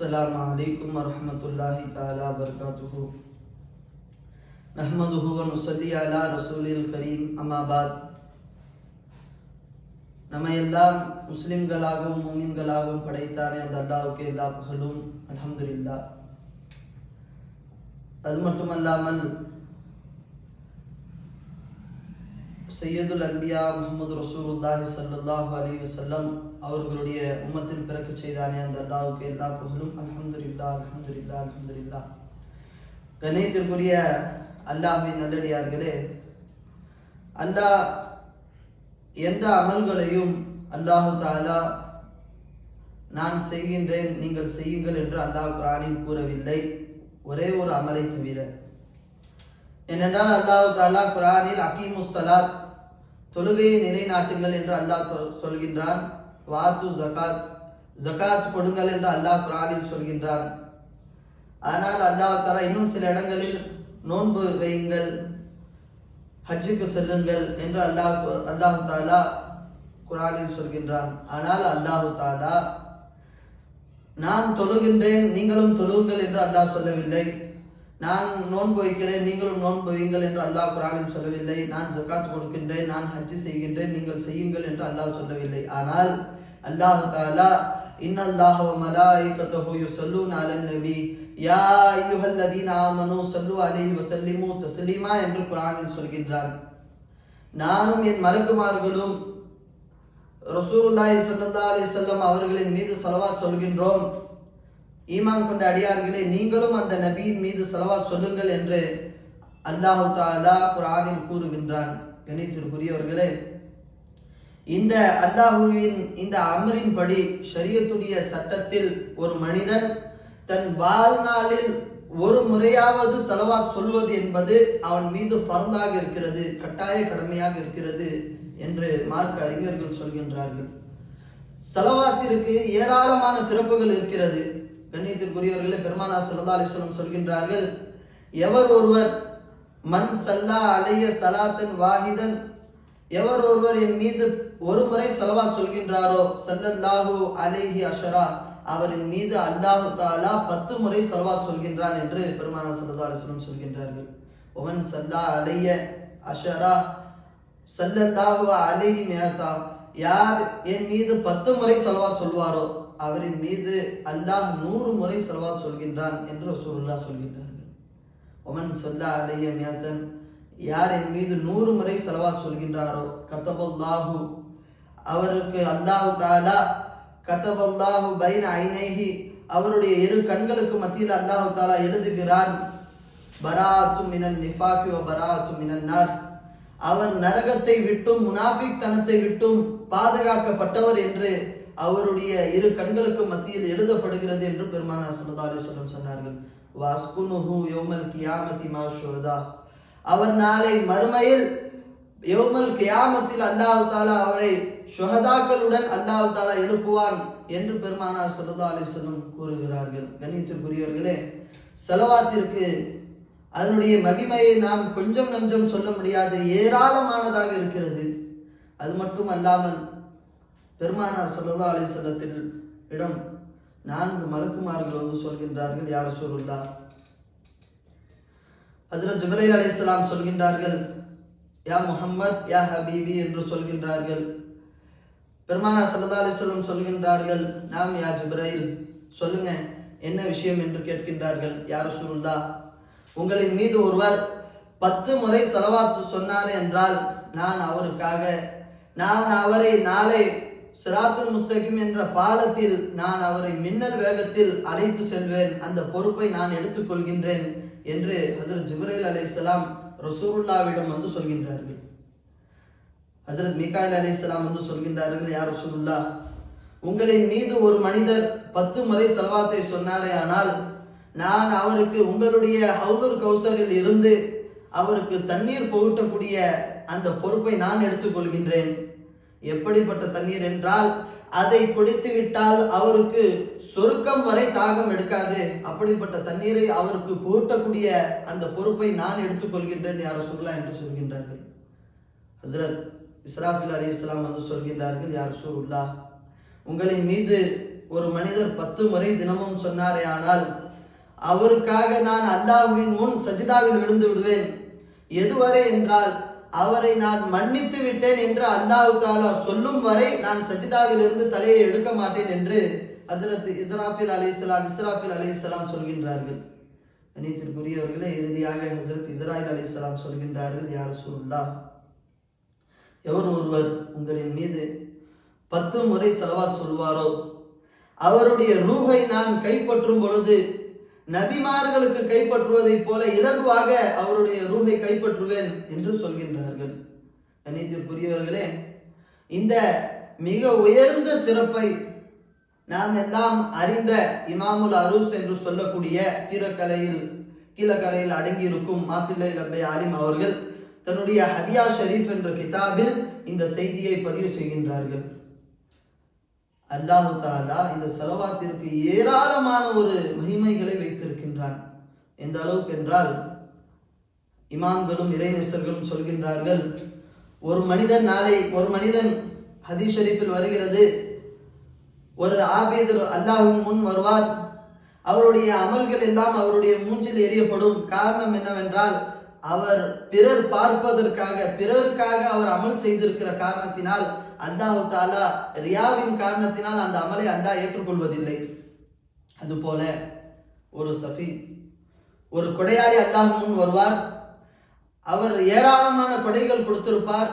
अस्सलामु अलैकुम वरहमतुल्लाहि ताला बरकातुहू नहमदुहु व नुसल्ली अला रसूलिल करीम अम्मा बाद நம்மையெல்லாம் முஸ்லிம்களாகவும் மூமின்களாகவும் படைத்தானே அந்த அல்லாஹ்வுக்கு எல்லா புகழும் அல்ஹம்துலில்லாஹ். அது மட்டுமல்லாமல் சையதுல் அன்பியா முஹம்மது ரசூலுல்லாஹி ஸல்லல்லாஹு அலைஹி வஸல்லம் அவர்களுடைய உம்மத்தில் பிறக்க செய்தானே அந்த அல்லாஹ்வுக்கு எல்லா புகழும் அல்ஹம்துலில்லாஹ் அல்ஹம்துலில்லாஹ் அல்ஹம்துலில்லாஹ். கண்ணியத்திற்குரிய அல்லாஹ்வின் நல்லடியார்களே, அல்லாஹ் எந்த அமல்களையும் அல்லாஹு தாலா நான் செய்கின்றேன் நீங்கள் செய்யுங்கள் என்று அல்லாஹ் குர்ஆனில் கூறவில்லை, ஒரே ஒரு அமலை தவிர. ஏனென்றால் அல்லாஹு தாலா குர்ஆனில் அகீமுஸ் ஸலாத், தொழுகையை நிலைநாட்டுங்கள் என்று அல்லாஹ் சொல்கின்றான். வாத்து ஜகாத், ஜகாத் கொடுங்கள் என்று அல்லாஹ் குர்ஆனில் சொல்கின்றான். ஆனால் அல்லாஹ் தாலா இன்னும் சில இடங்களில் நோன்பு வையுங்கள், ஹஜ்ஜுக்கு செல்லுங்கள் என்று அல்லாஹு தாலா குர்ஆனில் சொல்கின்றான். ஆனால் அல்லாஹு தாலா நான் தொழுகின்றேன் நீங்களும் தொழுங்கள் என்று அல்லாஹ் சொல்லவில்லை. நான் நோன்பு வைக்கிறேன் நீங்களும் நோன்பு வையுங்கள் என்று அல்லாஹ் குர்ஆனில் சொல்லவில்லை. நான் ஜகாத் கொடுக்கின்றேன், நான் ஹஜ்ஜு செய்கின்றேன், நீங்கள் செய்யுங்கள் என்று அல்லாஹ் சொல்லவில்லை. ஆனால் அல்லாஹு தாலா இன்னல்லாஹ வ மலாயிகத்துஹு யுஸல்லூன அலன் நபி யா அய்யுஹல்லதீன ஆமனூ ஸல்லு அலைஹி வஸல்லிமு தஸ்லீமா என்று குர்ஆனில் சொல்கின்றான். நானும் என் மலக்குமார்களும் ரசூலுல்லாஹி ஸல்லல்லாஹு அலைஹி வஸல்லம் அவர்களின் மீது ஸலவாத் சொல்கின்றோம். ஈமான் கொண்ட அடியார்களே, நீங்களும் அந்த நபியின் மீது ஸலவாத் சொல்லுங்கள் என்று அல்லாஹு தஆலா குர்ஆனில் கூறுகின்றான். கண்ணியத்திற்குரியவர்களே, இந்த அல்லாஹ்வின் இந்த அம்ரின் படி, ஷரியத்துடைய சட்டத்தில் ஒரு மனிதன் தன் வாழ்நாளில் ஒரு முறையாவது ஸலவாத் சொல்வது என்பது அவன் மீது ஃபர்தாக இருக்கிறது, கட்டாய கடமையாக இருக்கிறது என்று மார்க்க அறிஞர்கள் சொல்கின்றார்கள். ஸலவாத்திற்கு ஏராளமான சிறப்புகள் இருக்கிறது. கண்ணியத்திற்குரியவர்களே, பெருமானார் ஸல்லல்லாஹு அலைஹி வஸல்லம் சொல்கின்றார்கள், எவர் ஒருவர் மன் ஸல்லா அலைய ஸலாத்தன் வாஹிதன், எவர் ஒருவர் என் மீது ஒரு முறை ஸலவாத் சொல்கின்றாரோ ஸல்லல்லாஹு அலைஹி அஷரா, அவரின் மீது அல்லாஹு தஆலா 10 முறை ஸலவாத் சொல்கின்றான் என்று பெருமானார் ஸல்லல்லாஹு அலைஹி வஸல்லம் சொல்கின்றார்கள். ஒமன் ஸல்லா அலைய அஷரா ஸல்லல்லாஹு அலைஹி மியதா, யார் என் மீது 10 முறை ஸலவாத் சொல்வாரோ அவரின் மீது அல்லாஹ் 100 முறை ஸலவாத் சொல்கின்றான் என்று ரசூலுல்லாஹ் சொல்கின்றார்கள். ஒமன் ஸல்லா அலைய மியதன், யார் என் மீது 100 முறை ஸலவாத் சொல்கின்றாரோ கதபல்லாஹு, அவருக்கு அல்லாஹு தஆலா கதபல்லாஹு பைன ஐனைஹி, அவருடைய இரு கண்களுக்கு மத்தியில் அல்லாஹு தஆலா எழுதுகிறான், பராஅத்து மினன் நிஃபாகி வ பராஅத்து மினன் நார், அவர் நரகத்தை விட்டும் முனாஃபிக் தனத்தை விட்டும் பாதுகாக்கப்பட்டவர் என்று அவருடைய இரு கண்களுக்கு மத்தியில் எழுதப்படுகிறது என்று பெருமானார் ஸல்லல்லாஹு அலைஹி வஸல்லம் சொன்னார்கள். வஸ்குனுஹு யௌமல் கியாமத்தி மா ஷுஹதா, அவர் நாளை மறுமையில் யௌமல் கியாமத்தில் அல்லாஹ் தஆலா அவரை ஷுஹதாக்களுடன் அல்லாஹ் தஆலா எழுப்புவான் என்று பெருமானார் ஸல்லல்லாஹு அலைஹி வஸல்லம் கூறுகிறார்கள். கண்ணியத்திற்குரியவர்களே, ஸலவாத்திற்கு அதனுடைய மகிமையை நாம் கொஞ்சம் நஞ்சம் சொல்ல முடியாது, ஏராளமானதாக இருக்கிறது. அது மட்டும் அல்லாமல் பெருமானார் ஸல்லல்லாஹு அலைஹி வஸல்லத்தில் இடம் 4 மலக்குமார்கள் வந்து சொல்கின்றார்கள், யா ரசூலுல்லாஹ், ஹஜ்ரத் ஜிப்ரீல் அலைஹிஸ்ஸலாம் சொல்கின்றார்கள், யா முஹம்மத் யா ஹபீபி என்று சொல்கின்றார்கள். பெருமானார் ஸல்லல்லாஹு அலைஹி வஸல்லம் சொல்கின்றார்கள், நாம் யா ஜிப்ரீல், சொல்லுங்க என்ன விஷயம் என்று கேட்கின்றார்கள். யா ரசூலுல்லாஹ், உங்களின் மீது ஒருவர் 10 முறை ஸலவாத் சொன்னார் என்றால் நான் அவரை நாளை சிராத்துல் முஸ்தகிம் என்ற பாலத்தில் நான் அவரை மின்னல் வேகத்தில் அழைத்து செல்வேன், அந்த பொறுப்பை நான் எடுத்துக்கொள்கின்றேன் என்று ஹஜ்ரத் ஜிப்ரீல் அலைஹிஸ்ஸலாம் ரசூலுல்லாஹ்விடம் வந்து சொல்கின்றார்கள். ஹஜ்ரத் மீகாயில் அலைஹிஸ்ஸலாம் வந்து சொல்கின்றார்கள், யா ரசூலுல்லாஹ், உங்களின் மீது ஒரு மனிதர் 10 முறை ஸலவாத்தை சொன்னாரே, ஆனால் நான் அவருக்கு உங்களுடைய ஹவுலுல் கௌசரில் இருந்து அவருக்கு தண்ணீர் புகட்டக்கூடிய அந்த பொறுப்பை நான் எடுத்துக்கொள்கின்றேன். எப்படிப்பட்ட தண்ணீர் என்றால், அதை குடித்து விட்டால் அவருக்கு சொர்க்கம் வரை தாகம் எடுக்காது, அப்படிப்பட்ட தண்ணீரை அவருக்கு புகட்டக்கூடிய அந்த பொறுப்பை நான் எடுத்துக்கொள்கின்றேன் யா ரசூலுல்லாஹ் என்று சொல்கின்றார்கள். ஹஜ்ரத் இஸ்ராஃபில் அலைஹிஸ்ஸலாம் வந்து சொல்கின்றார்கள், யா ரசூலுல்லாஹ், உங்களின் மீது ஒரு மனிதர் 10 முறை தினமும் சொன்னாரே ஆனால் அவருக்காக நான் அல்லாஹ்வின் முன் சஜிதாவில் விழுந்து விடுவேன். எதுவரை என்றால் அவரை நான் மன்னித்து விட்டேன் என்று அல்லாஹ் தஆலா சொல்லும் வரை நான் சஜிதாவில் இருந்து தலையை எடுக்க மாட்டேன் என்று ஹஜ்ரத் இஸ்ராஃபில் அலைஹிஸ்ஸலாம் சொல்கின்றார்கள். அனைத்திற்குரியவர்களே, இறுதியாக ஹஜ்ரத் இஸ்ராயில் அலைஹிஸ்ஸலாம் சொல்கின்றார்கள், யா ரசூலுல்லாஹ், எவர் ஒருவர் உங்களின் மீது 10 முறை ஸலவாத் சொல்வாரோ அவருடைய ரூஹை நான் கைப்பற்றும் பொழுது நபிமார்களுக்கு கைப்பற்றுவதைப் போல இலகுவாக அவருடைய ரூஹை கைப்பற்றுவேன் என்று சொல்கின்றார்கள். அனைத்திற்குரியவர்களே, இந்த மிக உயர்ந்த சிறப்பை நாம் எல்லாம் அறிந்த இமாமுல் அரூஸ் என்று சொல்லக்கூடிய கீழக்கரையில் அடங்கியிருக்கும் மாப்பிள்ளை லப்பை ஆலிம் அவர்கள் தன்னுடைய ஹதியா ஷரீஃப் என்ற கிதாபில் இந்த செய்தியை பதிவு செய்கின்றார்கள். அல்லாஹு தஆலா இந்த ஸலவாத்திற்கு ஏராளமான ஒரு மகிமைகளை வைத்திருக்கின்றான். எந்த அளவுக்கு என்றால், இமாம்களும் இறைநேசர்களும் சொல்கின்றார்கள், ஒரு மனிதன் ஹதீஸ் ஷரீஃபில் வருகிறது, ஒரு ஆபீத் அல்லாஹ்வின் முன் வருவார். அவருடைய அமல்கள் எல்லாம் அவருடைய மூஞ்சில் எறியப்படும். காரணம் என்னவென்றால், அவர் பிறர் பார்ப்பதற்காக பிறருக்காக அவர் அமல் செய்திருக்கிற காரணத்தினால், அல்லாஹ் தஆலா ரியாவின் காரணத்தினால் அந்த அமலை அல்லாஹ் ஏற்றுக்கொள்வதில்லை. அதுபோல ஒரு கொடையாளி அல்லாஹ் முன் வருவார். அவர் ஏராளமான கொடைகள் கொடுத்திருப்பார்.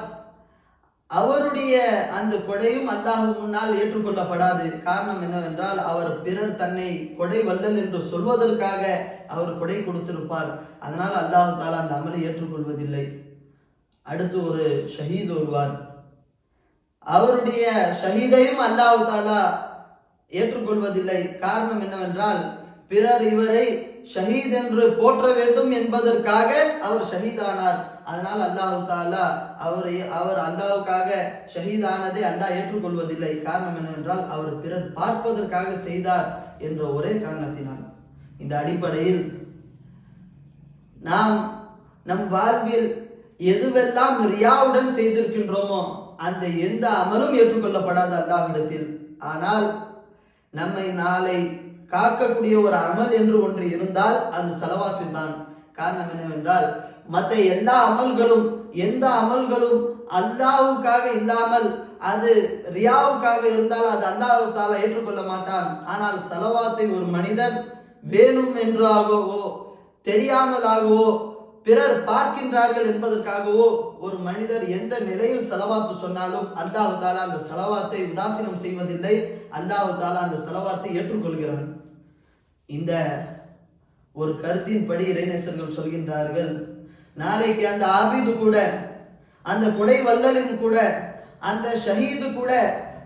அவருடைய அந்த கொடையும் அல்லாஹ் முன்னால் ஏற்றுக்கொள்ளப்படாது. காரணம் என்னவென்றால், அவர் பிறர் தன்னை கொடை வல்லல் என்று சொல்வதற்காக அவர் கொடை கொடுத்திருப்பார். அதனால் அல்லாஹ் தஆலா அந்த அமலை ஏற்றுக்கொள்வதில்லை. அடுத்து ஒரு ஷஹீத் வருவார். அவருடைய ஷஹீதையும் அல்லாஹ் தஆலா ஏற்றுக்கொள்வதில்லை. காரணம் என்னவென்றால், பிறர் இவரை ஷஹீத் என்று போற்ற வேண்டும் என்பதற்காக அவர் ஷஹீதானார். அதனால் அல்லாஹ் தஆலா அவர் அல்லாஹ்வுக்காக ஷஹீதானதை அல்லாஹ் ஏற்றுக்கொள்வதில்லை. காரணம் என்னவென்றால், அவர் பிறர் பார்ப்பதற்காக செய்தார் என்ற ஒரே காரணத்தினால். இந்த அடிப்படையில் நாம் நம் வாழ்வில் எதுவெல்லாம் ரியாவுடன் செய்திருக்கின்றோமோ அந்த எந்த அமலும் ஏற்றுக்கொள்ளப்படாத அல்லாஹ்விடத்தில். ஆனால் நம்மை நாளை காக்கக்கூடிய ஒரு அமல் என்று ஒன்று இருந்தால் அது ஸலவாத்து தான். காரணம் என்னவென்றால், மற்ற எல்லா அமல்களும் எந்த அமல்களும் அல்லாஹ்வுக்காக இல்லாமல் அது ரியாவுக்காக இருந்தால் அது அல்லாஹ் தஆலா ஏற்றுக்கொள்ள மாட்டான். ஆனால் ஸலவாத்தை ஒரு மனிதன் வேணும் என்றாகவோ தெரியாமலாகவோ பிறர் பார்க்கின்றார்கள் என்பதற்காகவோ ஒரு மனிதர் எந்த நிலையில் ஸலவாத்து சொன்னாலும் அல்லாஹ் தஆலா அந்த ஸலவாத்தை உதாசீனம் செய்வதில்லை. அல்லாஹ் தஆலா அந்த ஸலவாத்தை ஏற்றுக்கொள்கிறான். இந்த ஒரு கருத்தின்படி இறைநேசர்கள் சொல்கின்றார்கள், நாளைக்கு அந்த ஆபீது கூட, அந்த கொடை வல்லலின் கூட, அந்த ஷஹீது கூட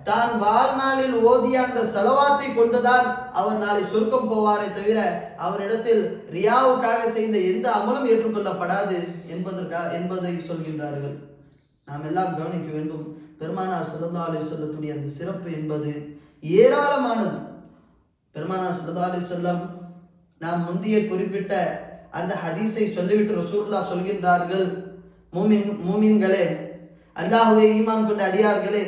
தான் வாழ்நாளில் ஓதிய அந்த ஸலவாத்தை கொண்டுதான் அவர் நாளை சொர்க்கம் போவாரே தவிர அவரிடத்தில் ரியாவுக்காக செய்த எந்த அமலும் ஏற்றுக்கொள்ளப்படாது என்பதை சொல்கின்றார்கள். நாம் எல்லாம் கவனிக்க வேண்டும். பெருமானார் ஸல்லல்லாஹு அலைஹி வஸல்லத்துடைய அந்த சிறப்பு என்பது ஏராளமானது. பெருமானார் ஸல்லல்லாஹு அலைஹி வஸல்லம் நாம் முந்திய குறிப்பிட்ட அந்த ஹதீஸை சொல்லிவிட்டு ரசூலுல்லாஹ் சொல்கின்றார்கள், மூமின்களே, அல்லாஹ்வை ஈமான் கொண்ட அடியார்களே,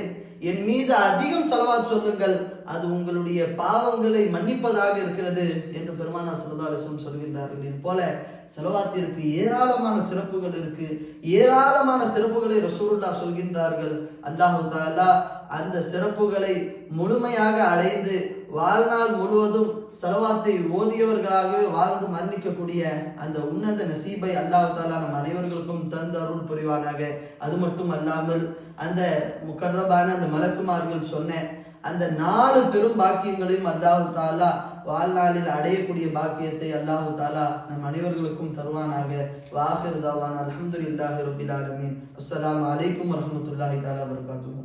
என் மீது அதிகம் ஸலவாத் சொல்லுங்கள், அது உங்களுடைய பாவங்களை மன்னிப்பதாக இருக்கிறது என்று பெருமானார் ஸல்லல்லாஹு அலைஹி வஸல்லம் சொல்கின்றார்கள். இது போல ஸலவாத்திற்கு ஏராளமான சிறப்புகள் இருக்கு. ஏராளமான சிறப்புகளை ரசூலுல்லாஹ் சொல்கின்றார்கள். அல்லாஹ் தஆலா அந்த சிறப்புகளை முழுமையாக அடைந்து வாழ்நாள் முழுவதும் ஸலவாத்தை ஓதியவர்களாகவே வாழ்ந்து மரணிக்கக்கூடிய அந்த உன்னத நசீபை அல்லாஹ் தஆலா நம் அனைவர்களுக்கும் தந்து அருள் புரிவானாக. அது மட்டும் அல்லாமல் அந்த முகர்ரபான அந்த மலக்குமார்கள் சொன்ன அந்த 4 பெரும் பாக்கியங்களையும் அல்லாஹ் தஆலா வாழ்நாளில் அடையக்கூடிய பாக்கியத்தை அல்லாஹ் தஆலா நம் அனைவர்களுக்கும் தருவானாக. வாஹிர் தவானா அல்ஹம்துலில்லாஹி ரப்பில் ஆலமீன். அஸ்ஸலாமு அலைக்கும் வரஹ்மத்துல்லாஹி தஆலா வபரகாத்துஹு.